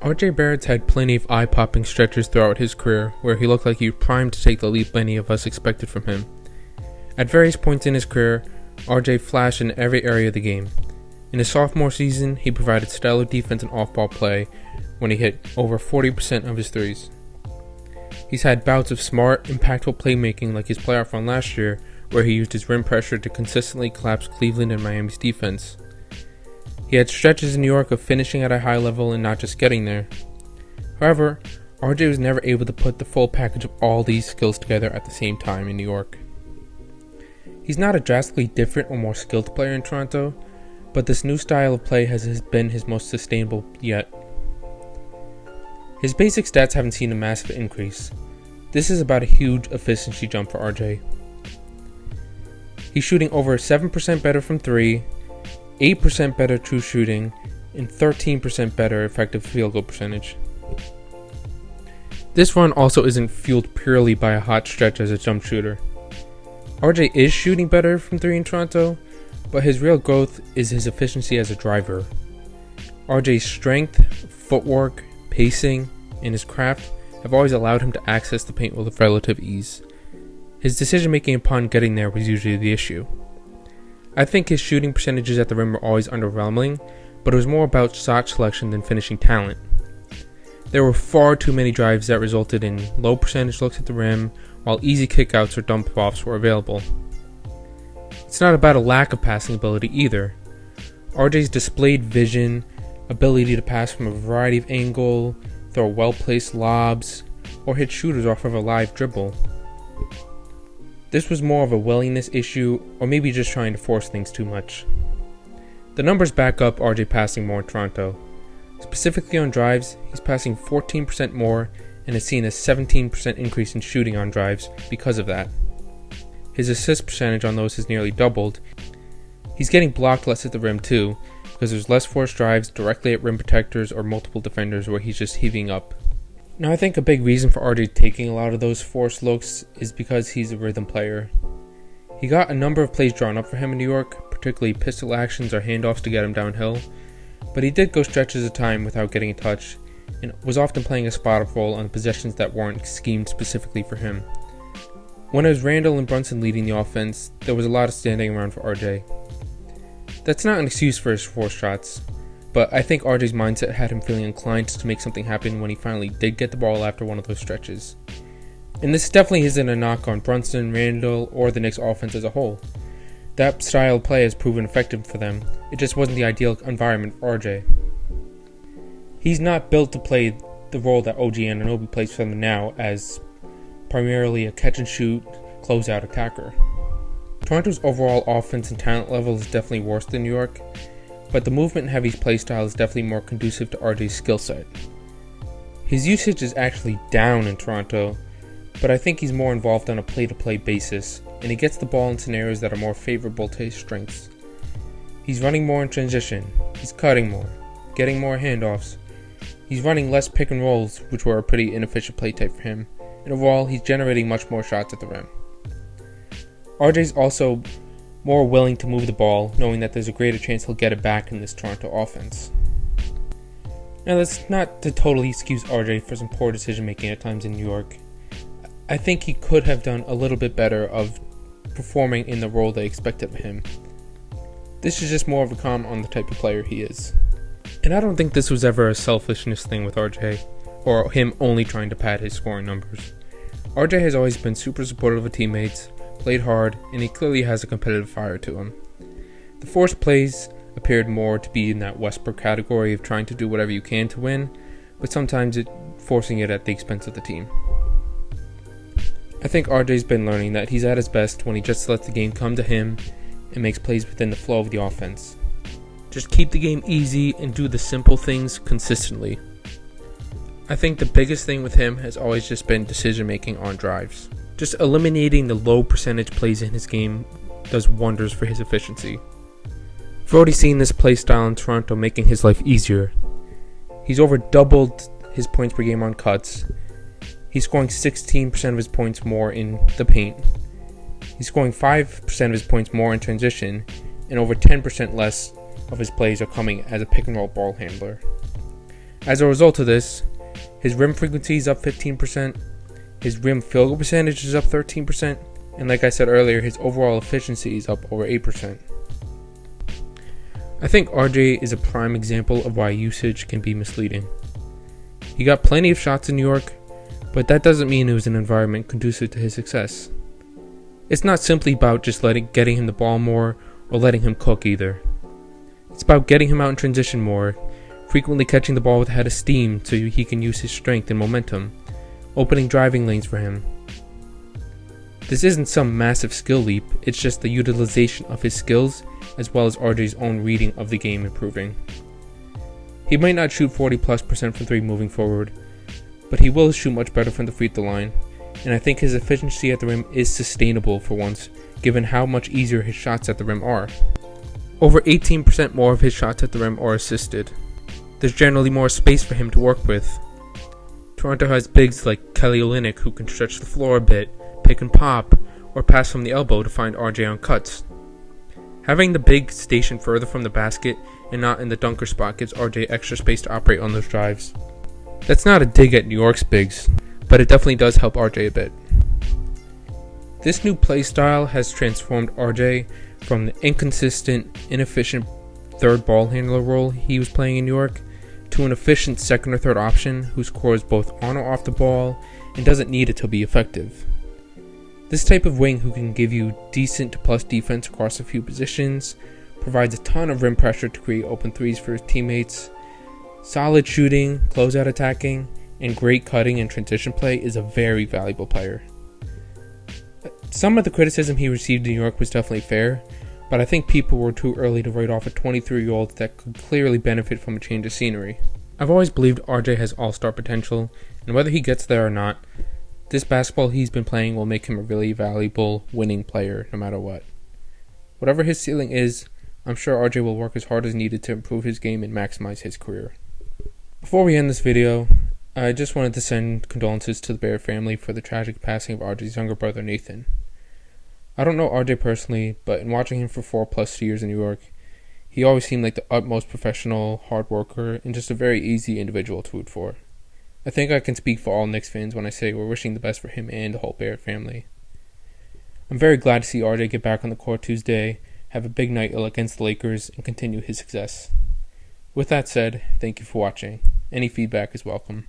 RJ Barrett's had plenty of eye-popping stretches throughout his career where he looked like he was primed to take the leap many of us expected from him. At various points in his career, RJ flashed in every area of the game. In his sophomore season, he provided stellar defense and off-ball play when he hit over 40% of his threes. He's had bouts of smart, impactful playmaking like his playoff run last year, where he used his rim pressure to consistently collapse Cleveland and Miami's defense. He had stretches in New York of finishing at a high level and not just getting there. However, RJ was never able to put the full package of all these skills together at the same time in New York. He's not a drastically different or more skilled player in Toronto, but this new style of play has been his most sustainable yet. His basic stats haven't seen a massive increase. This is about a huge efficiency jump for RJ. He's shooting over 7% better from 3, 8% better true shooting, and 13% better effective field goal percentage. This run also isn't fueled purely by a hot stretch as a jump shooter. RJ is shooting better from 3 in Toronto, but his real growth is his efficiency as a driver. RJ's strength, footwork, pacing, and his craft have always allowed him to access the paint with relative ease. His decision making upon getting there was usually the issue. I think his shooting percentages at the rim were always underwhelming, but it was more about shot selection than finishing talent. There were far too many drives that resulted in low percentage looks at the rim, while easy kickouts or dump-offs were available. It's not about a lack of passing ability either. RJ's displayed vision, ability to pass from a variety of angles, throw well-placed lobs, or hit shooters off of a live dribble. This was more of a willingness issue, or maybe just trying to force things too much. The numbers back up RJ passing more in Toronto. Specifically on drives, he's passing 14% more and has seen a 17% increase in shooting on drives because of that. His assist percentage on those has nearly doubled. He's getting blocked less at the rim too, because there's less forced drives directly at rim protectors or multiple defenders where he's just heaving up. Now I think a big reason for RJ taking a lot of those forced looks is because he's a rhythm player. He got a number of plays drawn up for him in New York, particularly pistol actions or handoffs to get him downhill, but he did go stretches of time without getting a touch, and was often playing a spot-up role on possessions that weren't schemed specifically for him. When it was Randall and Brunson leading the offense, there was a lot of standing around for RJ. That's not an excuse for his forced shots, but I think RJ's mindset had him feeling inclined to make something happen when he finally did get the ball after one of those stretches. And this definitely isn't a knock on Brunson, Randall, or the Knicks offense as a whole. That style of play has proven effective for them, it just wasn't the ideal environment for RJ. He's not built to play the role that OG Anunoby plays for them now as primarily a catch-and-shoot, closeout attacker. Toronto's overall offense and talent level is definitely worse than New York, but the movement-heavy play style is definitely more conducive to RJ's skill set. His usage is actually down in Toronto, but I think he's more involved on a play-to-play basis, and he gets the ball in scenarios that are more favorable to his strengths. He's running more in transition, he's cutting more, getting more handoffs, he's running less pick and rolls, which were a pretty inefficient play type for him, and overall he's generating much more shots at the rim. RJ's also more willing to move the ball, knowing that there's a greater chance he'll get it back in this Toronto offense. Now that's not to totally excuse RJ for some poor decision making at times in New York. I think he could have done a little bit better of performing in the role they expected of him. This is just more of a comment on the type of player he is. And I don't think this was ever a selfishness thing with RJ, or him only trying to pad his scoring numbers. RJ has always been super supportive of teammates, played hard, and he clearly has a competitive fire to him. The forced plays appeared more to be in that Westbrook category of trying to do whatever you can to win, but sometimes forcing it at the expense of the team. I think RJ's been learning that he's at his best when he just lets the game come to him and makes plays within the flow of the offense. Just keep the game easy and do the simple things consistently. I think the biggest thing with him has always just been decision making on drives. Just eliminating the low percentage plays in his game does wonders for his efficiency. We've already seen this play style in Toronto making his life easier. He's over doubled his points per game on cuts. He's scoring 16% of his points more in the paint. He's scoring 5% of his points more in transition, and over 10% less of his plays are coming as a pick and roll ball handler. As a result of this, his rim frequency is up 15%, his rim field goal percentage is up 13%, and like I said earlier, his overall efficiency is up over 8%. I think RJ is a prime example of why usage can be misleading. He got plenty of shots in New York, but that doesn't mean it was an environment conducive to his success. It's not simply about just getting him the ball more or letting him cook either. It's about getting him out in transition more, frequently catching the ball with a head of steam so he can use his strength and momentum, opening driving lanes for him. This isn't some massive skill leap, it's just the utilization of his skills as well as RJ's own reading of the game improving. He might not shoot 40+% from 3 moving forward, but he will shoot much better from the free throw line, and I think his efficiency at the rim is sustainable for once, given how much easier his shots at the rim are. Over 18% more of his shots at the rim are assisted. There's generally more space for him to work with. Toronto has bigs like Kelly Olynyk who can stretch the floor a bit, pick and pop, or pass from the elbow to find RJ on cuts. Having the big stationed further from the basket and not in the dunker spot gives RJ extra space to operate on those drives. That's not a dig at New York's bigs, but it definitely does help RJ a bit. This new play style has transformed RJ from the inconsistent, inefficient third ball handler role he was playing in New York to an efficient second or third option who scores both on or off the ball and doesn't need it to be effective. This type of wing who can give you decent to plus defense across a few positions, provides a ton of rim pressure to create open threes for his teammates, solid shooting, closeout attacking, and great cutting and transition play is a very valuable player. Some of the criticism he received in New York was definitely fair, but I think people were too early to write off a 23-year-old that could clearly benefit from a change of scenery. I've always believed RJ has all-star potential, and whether he gets there or not, this basketball he's been playing will make him a really valuable winning player no matter what. Whatever his ceiling is, I'm sure RJ will work as hard as needed to improve his game and maximize his career. Before we end this video, I just wanted to send condolences to the Bear family for the tragic passing of RJ's younger brother Nathan. I don't know RJ personally, but in watching him for 4+ years in New York, he always seemed like the utmost professional, hard worker, and just a very easy individual to root for. I think I can speak for all Knicks fans when I say we're wishing the best for him and the whole Bear family. I'm very glad to see RJ get back on the court Tuesday, have a big night against the Lakers, and continue his success. With that said, thank you for watching. Any feedback is welcome.